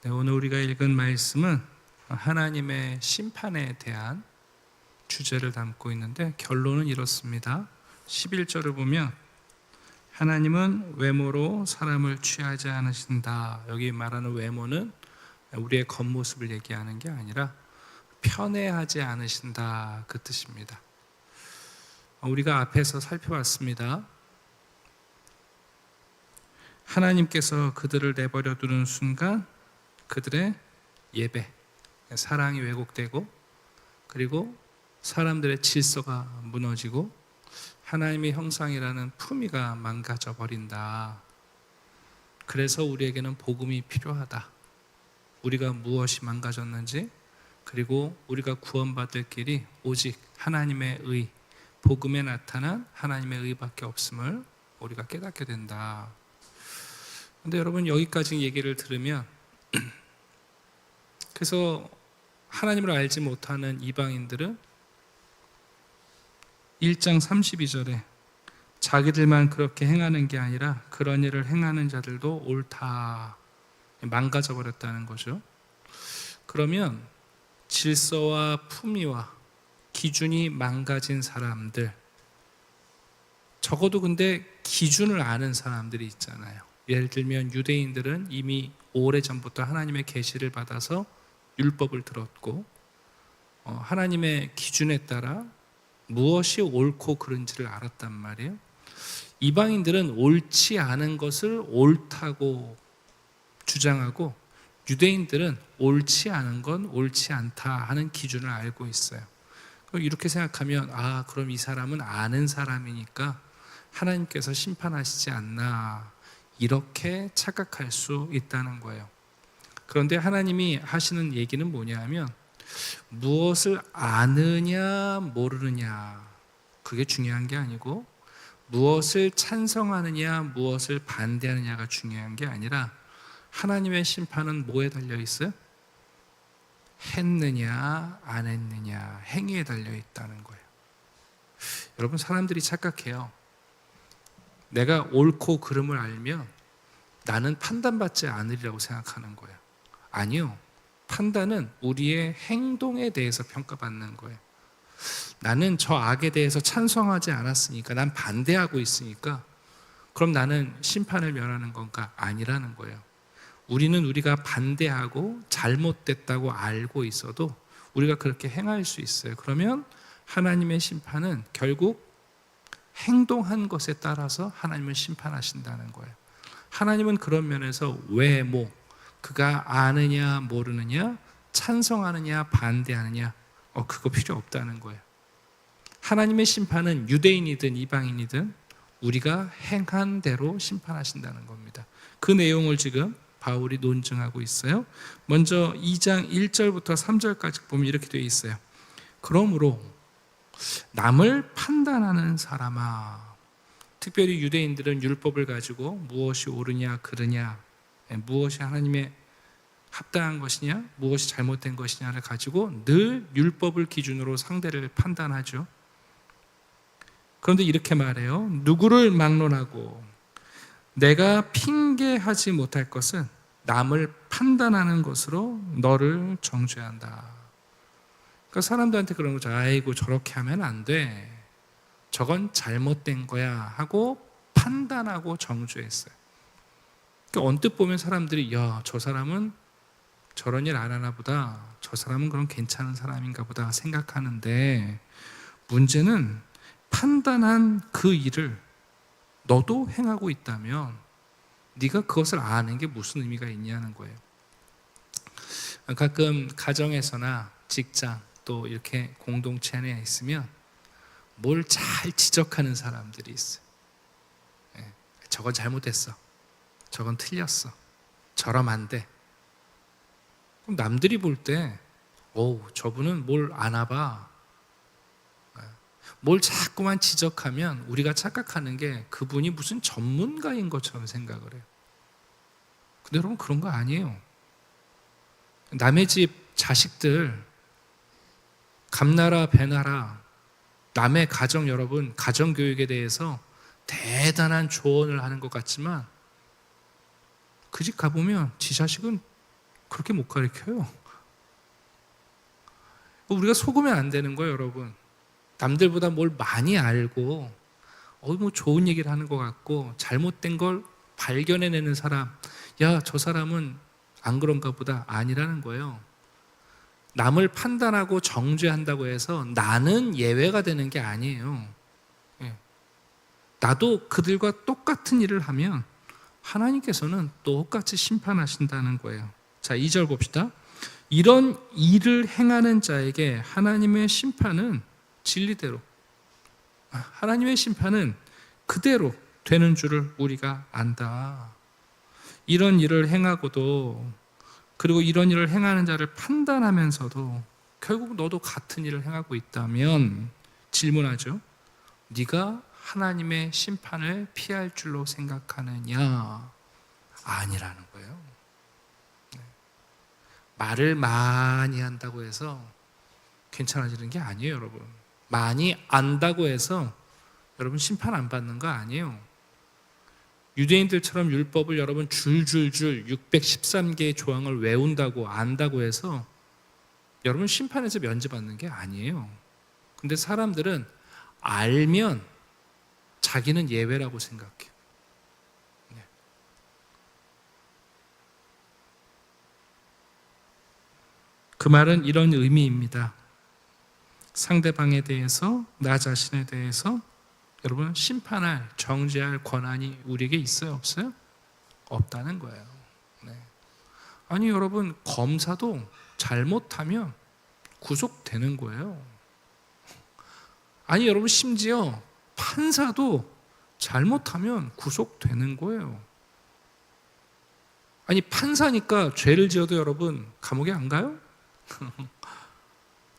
네, 오늘 우리가 읽은 말씀은 하나님의 심판에 대한 주제를 담고 있는데 결론은 이렇습니다. 11절을 보면 하나님은 외모로 사람을 취하지 않으신다. 여기 말하는 외모는 우리의 겉모습을 얘기하는 게 아니라 편애하지 않으신다, 그 뜻입니다. 우리가 앞에서 살펴봤습니다. 하나님께서 그들을 내버려 두는 순간 그들의 예배, 사랑이 왜곡되고 그리고 사람들의 질서가 무너지고 하나님의 형상이라는 품위가 망가져 버린다. 그래서 우리에게는 복음이 필요하다. 우리가 무엇이 망가졌는지, 그리고 우리가 구원받을 길이 오직 하나님의 의, 복음에 나타난 하나님의 의밖에 없음을 우리가 깨닫게 된다. 근데 여러분, 여기까지 얘기를 들으면 그래서 하나님을 알지 못하는 이방인들은 1장 32절에 자기들만 그렇게 행하는 게 아니라 그런 일을 행하는 자들도 옳다, 망가져 버렸다는 거죠. 그러면 질서와 품위와 기준이 망가진 사람들, 적어도 근데 기준을 아는 사람들이 있잖아요. 예를 들면 유대인들은 이미 오래전부터 하나님의 계시를 받아서 율법을 들었고 하나님의 기준에 따라 무엇이 옳고 그른지를 알았단 말이에요. 이방인들은 옳지 않은 것을 옳다고 주장하고 유대인들은 옳지 않은 건 옳지 않다 하는 기준을 알고 있어요. 이렇게 생각하면 그럼 이 사람은 아는 사람이니까 하나님께서 심판하시지 않나, 이렇게 착각할 수 있다는 거예요. 그런데 하나님이 하시는 얘기는 뭐냐면 무엇을 아느냐 모르느냐, 그게 중요한 게 아니고 무엇을 찬성하느냐 무엇을 반대하느냐가 중요한 게 아니라 하나님의 심판은 뭐에 달려 있어요? 했느냐 안 했느냐, 행위에 달려 있다는 거예요. 여러분, 사람들이 착각해요. 내가 옳고 그름을 알면 나는 판단받지 않으리라고 생각하는 거예요. 아니요, 판단은 우리의 행동에 대해서 평가받는 거예요. 나는 저 악에 대해서 찬성하지 않았으니까, 난 반대하고 있으니까 그럼 나는 심판을 면하는 건가? 아니라는 거예요. 우리는 우리가 반대하고 잘못됐다고 알고 있어도 우리가 그렇게 행할 수 있어요. 그러면 하나님의 심판은 결국 행동한 것에 따라서 하나님을 심판하신다는 거예요. 하나님은 그런 면에서 외모, 그가 아느냐 모르느냐, 찬성하느냐 반대하느냐, 그거 필요 없다는 거예요. 하나님의 심판은 유대인이든 이방인이든 우리가 행한 대로 심판하신다는 겁니다. 그 내용을 지금 바울이 논증하고 있어요. 먼저 2장 1절부터 3절까지 보면 이렇게 되어 있어요. 그러므로 남을 판단하는 사람아, 특별히 유대인들은 율법을 가지고 무엇이 옳으냐 그르냐, 무엇이 하나님의 합당한 것이냐 무엇이 잘못된 것이냐를 가지고 늘 율법을 기준으로 상대를 판단하죠. 그런데 이렇게 말해요. 누구를 막론하고 내가 핑계하지 못할 것은 남을 판단하는 것으로 너를 정죄한다. 그러니까 사람들한테 그런 거죠. 아이고 저렇게 하면 안 돼, 저건 잘못된 거야 하고 판단하고 정죄했어요. 그러니까 언뜻 보면 사람들이 저 사람은 저런 일 안 하나 보다, 저 사람은 그럼 괜찮은 사람인가 보다 생각하는데, 문제는 판단한 그 일을 너도 행하고 있다면 네가 그것을 아는 게 무슨 의미가 있냐는 거예요. 가끔 가정에서나 직장 또 이렇게 공동체 안에 있으면 뭘 잘 지적하는 사람들이 있어요. 저건 잘못했어, 저건 틀렸어, 저러면 안 돼. 그럼 남들이 볼 때 저분은 뭘 아나 봐, 뭘 자꾸만 지적하면 우리가 착각하는 게 그분이 무슨 전문가인 것처럼 생각을 해요. 근데 여러분, 그런 거 아니에요. 남의 집 자식들 감나라 배나라, 남의 가정, 여러분 가정교육에 대해서 대단한 조언을 하는 것 같지만 그 집 가보면 지 자식은 그렇게 못 가르쳐요. 우리가 속으면 안 되는 거예요, 여러분. 남들보다 뭘 많이 알고 뭐 좋은 얘기를 하는 것 같고 잘못된 걸 발견해내는 사람, 야, 저 사람은 안 그런가 보다, 아니라는 거예요. 남을 판단하고 정죄한다고 해서 나는 예외가 되는 게 아니에요. 예. 나도 그들과 똑같은 일을 하면 하나님께서는 똑같이 심판하신다는 거예요. 자, 2절 봅시다. 이런 일을 행하는 자에게 하나님의 심판은 진리대로, 하나님의 심판은 그대로 되는 줄을 우리가 안다. 이런 일을 행하고도, 그리고 이런 일을 행하는 자를 판단하면서도 결국 너도 같은 일을 행하고 있다면 질문하죠. 네가 하나님의 심판을 피할 줄로 생각하느냐? 아니라는 거예요. 말을 많이 한다고 해서 괜찮아지는 게 아니에요, 여러분. 많이 안다고 해서 여러분 심판 안 받는 거 아니에요. 유대인들처럼 율법을 여러분 줄줄줄 613개의 조항을 외운다고 안다고 해서 여러분 심판에서 면제받는 게 아니에요. 근데 사람들은 알면 자기는 예외라고 생각해요. 그 말은 이런 의미입니다. 상대방에 대해서, 나 자신에 대해서 여러분 심판할, 정죄할 권한이 우리에게 있어요, 없어요? 없다는 거예요. 네. 아니 여러분, 검사도 잘못하면 구속되는 거예요. 아니 여러분, 심지어 판사도 잘못하면 구속되는 거예요. 아니 판사니까 죄를 지어도 여러분 감옥에 안 가요?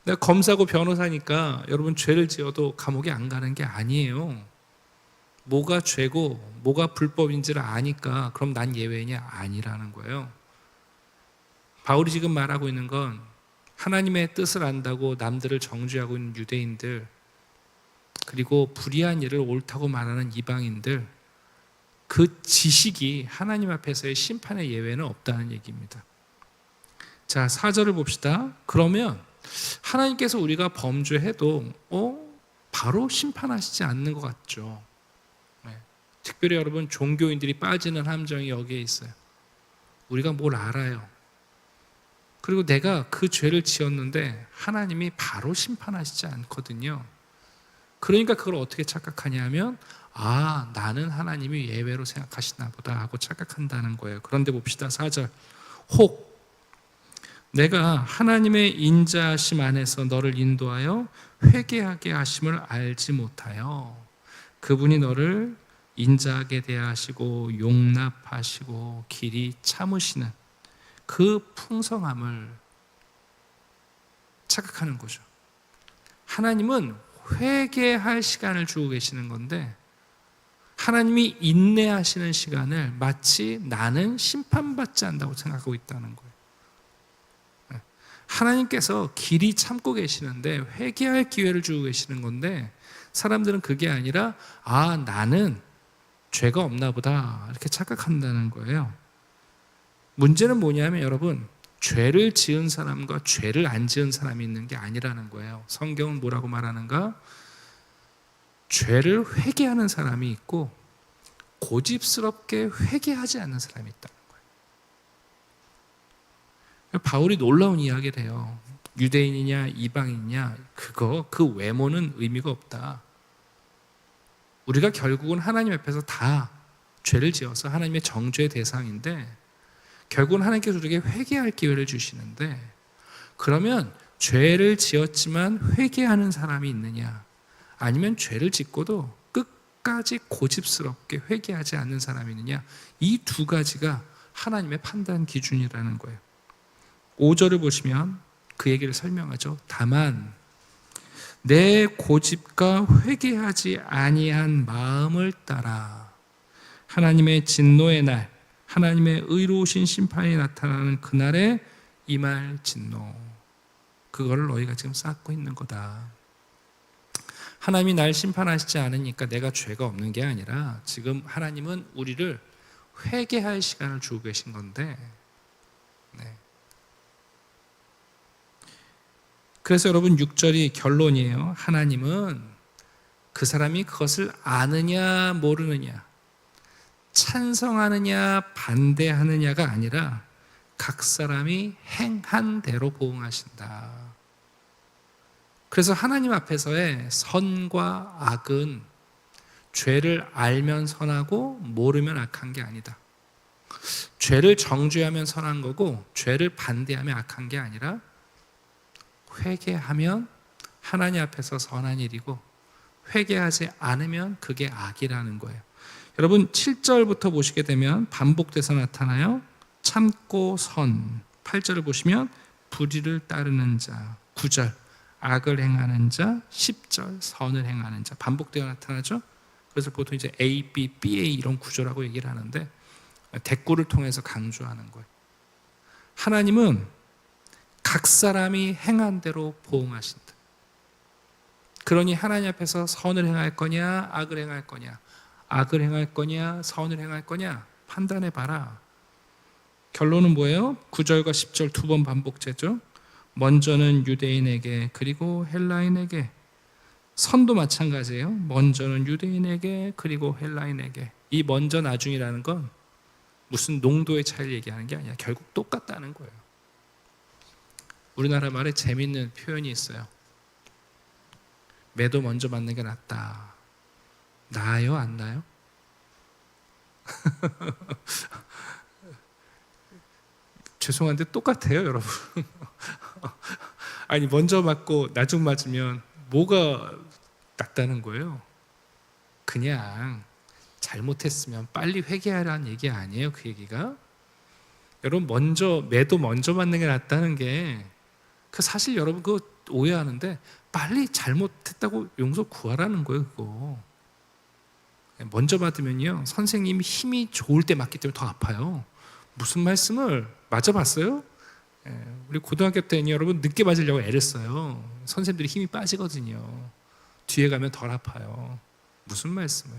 내가 검사고 변호사니까 여러분 죄를 지어도 감옥에 안 가는 게 아니에요. 뭐가 죄고 뭐가 불법인지를 아니까 그럼 난 예외냐? 아니라는 거예요. 바울이 지금 말하고 있는 건 하나님의 뜻을 안다고 남들을 정죄하고 있는 유대인들, 그리고 불의한 일을 옳다고 말하는 이방인들, 그 지식이 하나님 앞에서의 심판의 예외는 없다는 얘기입니다. 자, 4절을 봅시다. 그러면 하나님께서 우리가 범죄해도 바로 심판하시지 않는 것 같죠. 네. 특별히 여러분 종교인들이 빠지는 함정이 여기에 있어요. 우리가 뭘 알아요. 그리고 내가 그 죄를 지었는데 하나님이 바로 심판하시지 않거든요. 그러니까 그걸 어떻게 착각하냐면 나는 하나님이 예외로 생각하시나 보다 하고 착각한다는 거예요. 그런데 봅시다. 4절. 혹 내가 하나님의 인자하심 안에서 너를 인도하여 회개하게 하심을 알지 못하여 그분이 너를 인자하게 대하시고 용납하시고 길이 참으시는 그 풍성함을 착각하는 거죠. 하나님은 회개할 시간을 주고 계시는 건데 하나님이 인내하시는 시간을 마치 나는 심판받지 않는다고 생각하고 있다는 거예요. 하나님께서 길이 참고 계시는데 회개할 기회를 주고 계시는 건데 사람들은 그게 아니라 나는 죄가 없나 보다 이렇게 착각한다는 거예요. 문제는 뭐냐면 여러분, 죄를 지은 사람과 죄를 안 지은 사람이 있는 게 아니라는 거예요. 성경은 뭐라고 말하는가? 죄를 회개하는 사람이 있고 고집스럽게 회개하지 않는 사람이 있다. 바울이 놀라운 이야기를 해요. 유대인이냐 이방인이냐 그 외모는 의미가 없다. 우리가 결국은 하나님 앞에서 다 죄를 지어서 하나님의 정죄의 대상인데 결국은 하나님께서 우리에게 회개할 기회를 주시는데 그러면 죄를 지었지만 회개하는 사람이 있느냐, 아니면 죄를 짓고도 끝까지 고집스럽게 회개하지 않는 사람이 있느냐, 이 두 가지가 하나님의 판단 기준이라는 거예요. 5절을 보시면 그 얘기를 설명하죠. 다만 내 고집과 회개하지 아니한 마음을 따라 하나님의 진노의 날, 하나님의 의로우신 심판이 나타나는 그날에 임할 진노, 그거를 너희가 지금 쌓고 있는 거다. 하나님이 날 심판하시지 않으니까 내가 죄가 없는 게 아니라 지금 하나님은 우리를 회개할 시간을 주고 계신 건데 그래서 여러분 6절이 결론이에요. 하나님은 그 사람이 그것을 아느냐 모르느냐, 찬성하느냐 반대하느냐가 아니라 각 사람이 행한 대로 보응하신다. 그래서 하나님 앞에서의 선과 악은 죄를 알면 선하고 모르면 악한 게 아니다. 죄를 정죄하면 선한 거고 죄를 반대하면 악한 게 아니라 회개하면 하나님 앞에서 선한 일이고 회개하지 않으면 그게 악이라는 거예요. 여러분 7절부터 보시게 되면 반복돼서 나타나요. 참고 선. 8절을 보시면 불의를 따르는 자. 9절 악을 행하는 자. 10절 선을 행하는 자. 반복되어 나타나죠. 그래서 보통 이제 A, B, BA 이런 구조라고 얘기를 하는데 대꾸를 통해서 강조하는 거예요. 하나님은 각 사람이 행한 대로 보응하신다. 그러니 하나님 앞에서 선을 행할 거냐 악을 행할 거냐, 악을 행할 거냐 선을 행할 거냐 판단해 봐라. 결론은 뭐예요? 9절과 10절 두 번 반복되죠. 먼저는 유대인에게 그리고 헬라인에게. 선도 마찬가지예요. 먼저는 유대인에게 그리고 헬라인에게. 이 먼저 나중이라는 건 무슨 농도의 차이를 얘기하는 게 아니야. 결국 똑같다는 거예요. 우리나라 말에 재밌는 표현이 있어요. 매도 먼저 맞는 게 낫다. 나아요? 안 나요? 죄송한데 똑같아요, 여러분. 아니 먼저 맞고 나중 맞으면 뭐가 낫다는 거예요? 그냥 잘못했으면 빨리 회개하라는 얘기 아니에요, 그 얘기가? 여러분 매도 먼저 맞는 게 낫다는 게 그 사실 여러분 그거 오해하는데 빨리 잘못했다고 용서 구하라는 거예요, 그거. 먼저 받으면요 선생님이 힘이 좋을 때 맞기 때문에 더 아파요. 무슨 말씀을 맞아봤어요? 우리 고등학교 때는 여러분 늦게 맞으려고 애를 써요. 선생님들이 힘이 빠지거든요. 뒤에 가면 덜 아파요. 무슨 말씀을?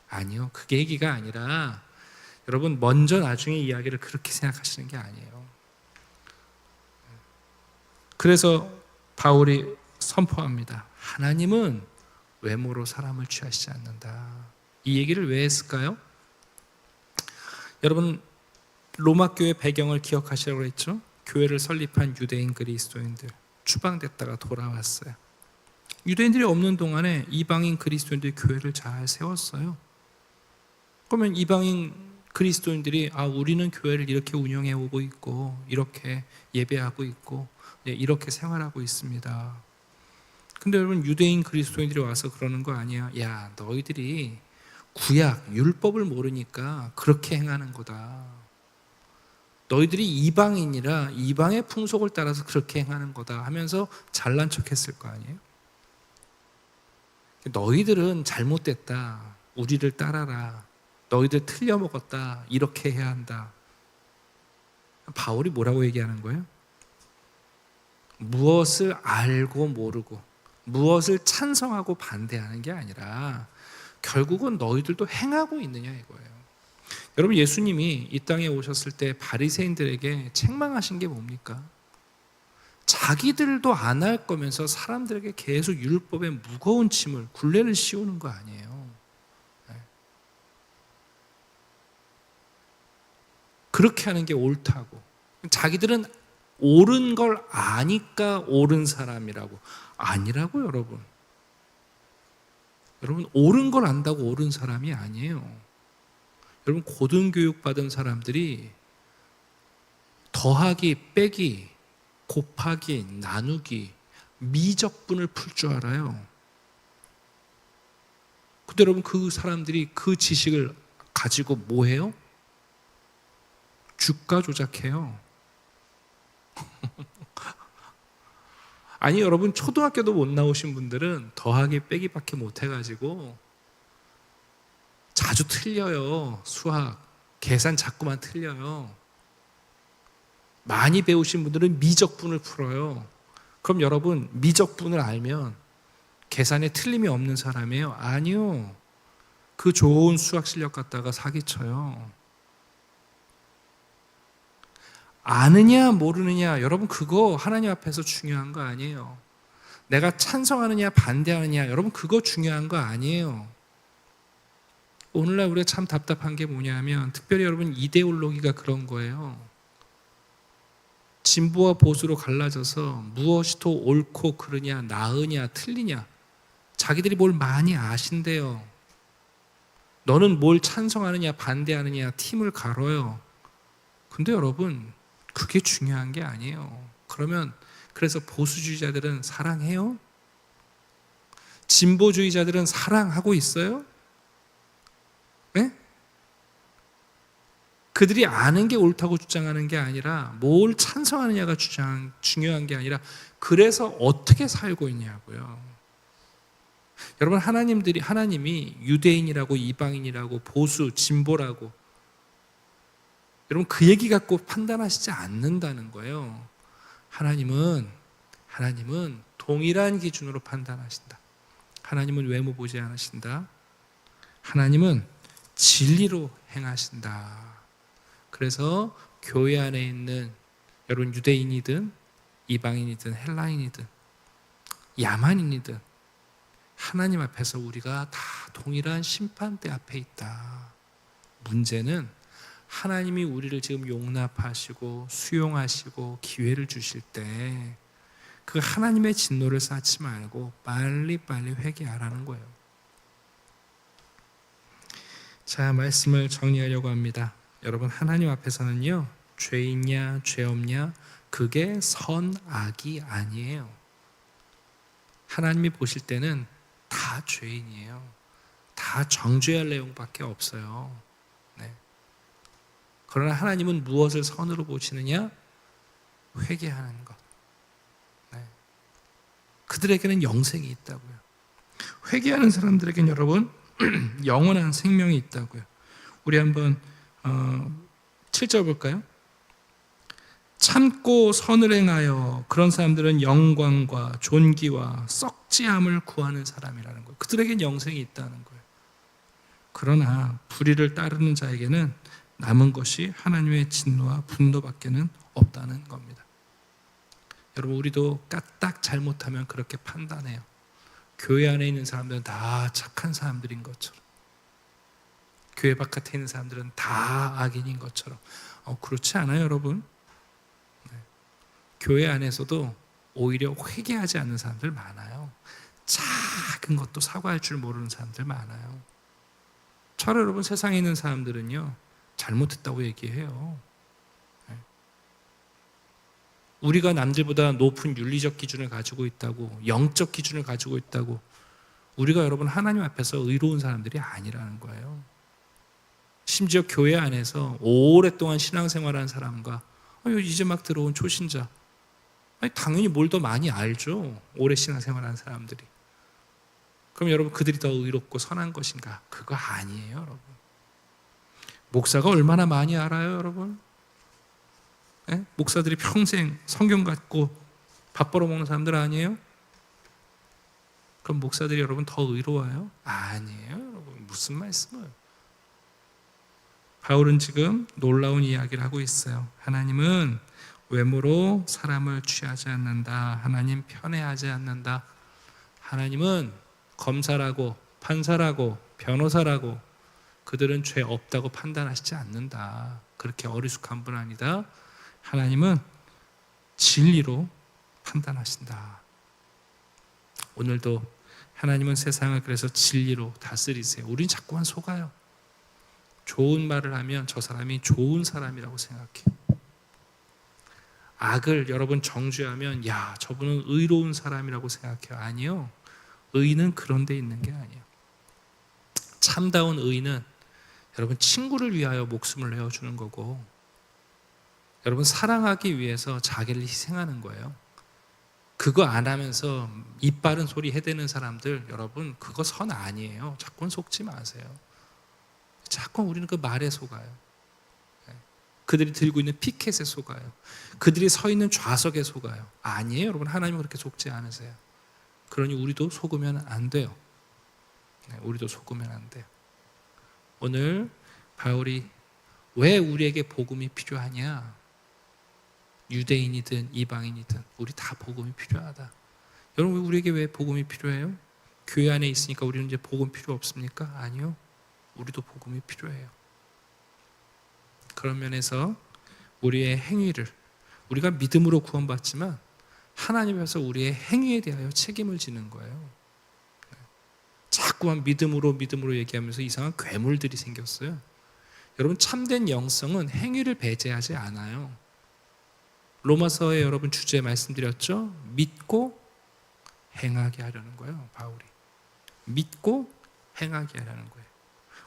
아니요, 그게 얘기가 아니라 여러분 먼저 나중에 이야기를 그렇게 생각하시는 게 아니에요. 그래서 바울이 선포합니다. 하나님은 외모로 사람을 취하시지 않는다. 이 얘기를 왜 했을까요? 여러분 로마 교회 배경을 기억하시라고 했죠? 교회를 설립한 유대인 그리스도인들 추방됐다가 돌아왔어요. 유대인들이 없는 동안에 이방인 그리스도인들이 교회를 잘 세웠어요. 그러면 이방인 그리스도인들이 우리는 교회를 이렇게 운영해 오고 있고 이렇게 예배하고 있고 이렇게 생활하고 있습니다. 근데 여러분 유대인 그리스도인들이 와서 그러는 거 아니야. 야, 너희들이 구약 율법을 모르니까 그렇게 행하는 거다. 너희들이 이방인이라 이방의 풍속을 따라서 그렇게 행하는 거다 하면서 잘난 척했을 거 아니에요. 너희들은 잘못됐다. 우리를 따라라. 너희들 틀려 먹었다. 이렇게 해야 한다. 바울이 뭐라고 얘기하는 거예요? 무엇을 알고 모르고 무엇을 찬성하고 반대하는 게 아니라 결국은 너희들도 행하고 있느냐 이거예요. 여러분 예수님이 이 땅에 오셨을 때 바리새인들에게 책망하신 게 뭡니까? 자기들도 안 할 거면서 사람들에게 계속 율법의 무거운 짐을 굴레를 씌우는 거 아니에요. 그렇게 하는 게 옳다고. 자기들은 옳은 걸 아니까 옳은 사람이라고. 아니라고 여러분. 여러분 옳은 걸 안다고 옳은 사람이 아니에요. 여러분 고등교육 받은 사람들이 더하기, 빼기, 곱하기, 나누기, 미적분을 풀 줄 알아요. 근데 여러분 그 사람들이 그 지식을 가지고 뭐 해요? 주가 조작해요. 아니 여러분 초등학교도 못 나오신 분들은 더하기 빼기밖에 못 해가지고 자주 틀려요. 수학, 계산 자꾸만 틀려요. 많이 배우신 분들은 미적분을 풀어요. 그럼 여러분 미적분을 알면 계산에 틀림이 없는 사람이에요? 아니요. 그 좋은 수학 실력 갖다가 사기쳐요. 아느냐 모르느냐, 여러분 그거 하나님 앞에서 중요한 거 아니에요. 내가 찬성하느냐 반대하느냐, 여러분 그거 중요한 거 아니에요. 오늘날 우리가 참 답답한 게 뭐냐면 특별히 여러분 이데올로기가 그런 거예요. 진보와 보수로 갈라져서 무엇이 더 옳고 그르냐, 나으냐, 틀리냐, 자기들이 뭘 많이 아신대요. 너는 뭘 찬성하느냐 반대하느냐 팀을 가로요. 근데 여러분 그게 중요한 게 아니에요. 그래서 보수주의자들은 사랑해요? 진보주의자들은 사랑하고 있어요? 네? 그들이 아는 게 옳다고 주장하는 게 아니라 뭘 찬성하느냐가 중요한 게 아니라 그래서 어떻게 살고 있냐고요. 여러분 하나님이 유대인이라고 이방인이라고 보수 진보라고 여러분 그 얘기 갖고 판단하시지 않는다는 거예요. 하나님은 동일한 기준으로 판단하신다. 하나님은 외모 보지 않으신다. 하나님은 진리로 행하신다. 그래서 교회 안에 있는 여러분 유대인이든 이방인이든 헬라인이든 야만인이든 하나님 앞에서 우리가 다 동일한 심판대 앞에 있다. 문제는 하나님이 우리를 지금 용납하시고 수용하시고 기회를 주실 때 그 하나님의 진노를 쌓지 말고 빨리빨리 회개하라는 거예요. 자, 말씀을 정리하려고 합니다. 여러분 하나님 앞에서는요, 죄 있냐 죄 없냐 그게 선악이 아니에요. 하나님이 보실 때는 다 죄인이에요. 다 정죄할 내용밖에 없어요. 네. 그러나 하나님은 무엇을 선으로 보시느냐? 회개하는 것. 네. 그들에게는 영생이 있다고요. 회개하는 사람들에게는 여러분 영원한 생명이 있다고요. 우리 한번 7절 볼까요? 참고 선을 행하여 그런 사람들은 영광과 존귀와 썩지함을 구하는 사람이라는 거예요. 그들에겐 영생이 있다는 거예요. 그러나 불의를 따르는 자에게는 남은 것이 하나님의 진노와 분노밖에는 없다는 겁니다. 여러분 우리도 까딱 잘못하면 그렇게 판단해요. 교회 안에 있는 사람들은 다 착한 사람들인 것처럼, 교회 바깥에 있는 사람들은 다 악인인 것처럼. 그렇지 않아요, 여러분. 네. 교회 안에서도 오히려 회개하지 않는 사람들 많아요. 작은 것도 사과할 줄 모르는 사람들 많아요. 저를 여러분 세상에 있는 사람들은요 잘못했다고 얘기해요. 네. 우리가 남들보다 높은 윤리적 기준을 가지고 있다고, 영적 기준을 가지고 있다고, 우리가 여러분 하나님 앞에서 의로운 사람들이 아니라는 거예요. 심지어 교회 안에서 오랫동안 신앙생활한 사람과 이제 막 들어온 초신자, 당연히 뭘 더 많이 알죠. 오래 신앙생활한 사람들이. 그럼 여러분 그들이 더 의롭고 선한 것인가? 그거 아니에요, 여러분. 목사가 얼마나 많이 알아요, 여러분? 네? 목사들이 평생 성경 갖고 밥 벌어먹는 사람들 아니에요? 그럼 목사들이 여러분 더 의로워요? 아니에요, 여러분. 무슨 말씀을? 바울은 지금 놀라운 이야기를 하고 있어요. 하나님은 외모로 사람을 취하지 않는다. 하나님 편애하지 않는다. 하나님은 검사라고 판사라고 변호사라고 그들은 죄 없다고 판단하시지 않는다. 그렇게 어리숙한 분 아니다. 하나님은 진리로 판단하신다. 오늘도 하나님은 세상을 그래서 진리로 다스리세요. 우린 자꾸만 속아요. 좋은 말을 하면 저 사람이 좋은 사람이라고 생각해요. 악을 여러분 정죄하면 야, 저분은 의로운 사람이라고 생각해요. 아니요. 의는 그런 데 있는 게 아니에요. 참다운 의는 여러분 친구를 위하여 목숨을 내어주는 거고, 여러분 사랑하기 위해서 자기를 희생하는 거예요. 그거 안 하면서 입 바른 소리 해대는 사람들, 여러분 그거 선 아니에요. 자꾸는 속지 마세요. 자꾸 우리는 그 말에 속아요. 그들이 들고 있는 피켓에 속아요. 그들이 서 있는 좌석에 속아요. 아니에요, 여러분. 하나님은 그렇게 속지 않으세요. 그러니 우리도 속으면 안 돼요. 우리도 속으면 안 돼요. 오늘 바울이 왜 우리에게 복음이 필요하냐? 유대인이든 이방인이든 우리 다 복음이 필요하다. 여러분, 우리에게 왜 복음이 필요해요? 교회 안에 있으니까 우리는 이제 복음 필요 없습니까? 아니요. 우리도 복음이 필요해요. 그런 면에서 우리의 행위를, 우리가 믿음으로 구원받지만 하나님께서 우리의 행위에 대하여 책임을 지는 거예요. 자꾸만 믿음으로 얘기하면서 이상한 괴물들이 생겼어요. 여러분, 참된 영성은 행위를 배제하지 않아요. 로마서에 여러분 주제 말씀드렸죠? 믿고 행하게 하려는 거예요. 바울이 믿고 행하게 하려는 거예요.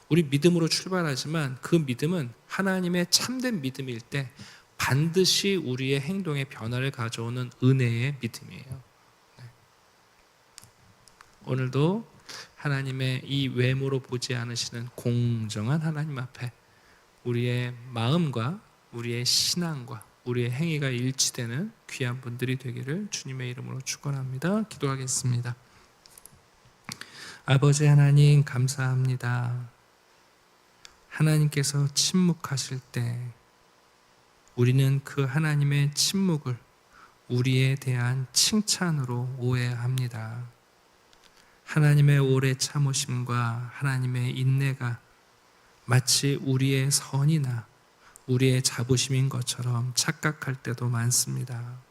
우리 믿음으로 출발하지만 그 믿음은 하나님의 참된 믿음일 때 반드시 우리의 행동에 변화를 가져오는 은혜의 믿음이에요. 오늘도 하나님의 이 외모로 보지 않으시는 공정한 하나님 앞에 우리의 마음과 우리의 신앙과 우리의 행위가 일치되는 귀한 분들이 되기를 주님의 이름으로 축원합니다. 기도하겠습니다. 아버지 하나님, 감사합니다. 하나님께서 침묵하실 때 우리는 그 하나님의 침묵을 우리에 대한 칭찬으로 오해합니다. 하나님의 오래 참으심과 하나님의 인내가 마치 우리의 선이나 우리의 자부심인 것처럼 착각할 때도 많습니다.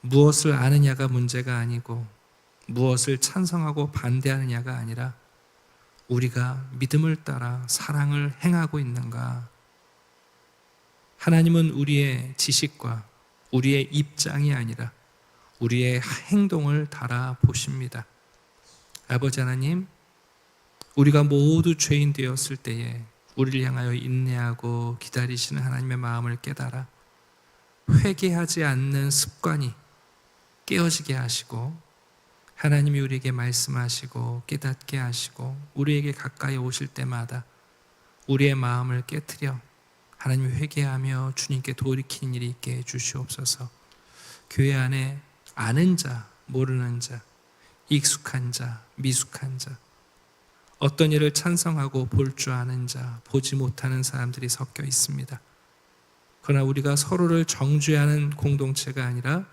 무엇을 아느냐가 문제가 아니고 무엇을 찬성하고 반대하느냐가 아니라 우리가 믿음을 따라 사랑을 행하고 있는가. 하나님은 우리의 지식과 우리의 입장이 아니라 우리의 행동을 달아보십니다. 아버지 하나님, 우리가 모두 죄인 되었을 때에 우리를 향하여 인내하고 기다리시는 하나님의 마음을 깨달아 회개하지 않는 습관이 깨어지게 하시고 하나님이 우리에게 말씀하시고 깨닫게 하시고 우리에게 가까이 오실 때마다 우리의 마음을 깨트려 하나님이 회개하며 주님께 돌이키는 일이 있게 해주시옵소서. 교회 안에 아는 자, 모르는 자, 익숙한 자, 미숙한 자, 어떤 일을 찬성하고 볼 줄 아는 자, 보지 못하는 사람들이 섞여 있습니다. 그러나 우리가 서로를 정죄하는 공동체가 아니라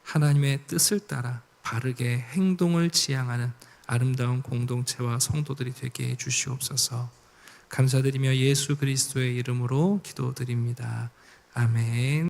하나님의 뜻을 따라 바르게 행동을 지향하는 아름다운 공동체와 성도들이 되게 해주시옵소서. 감사드리며 예수 그리스도의 이름으로 기도드립니다. 아멘.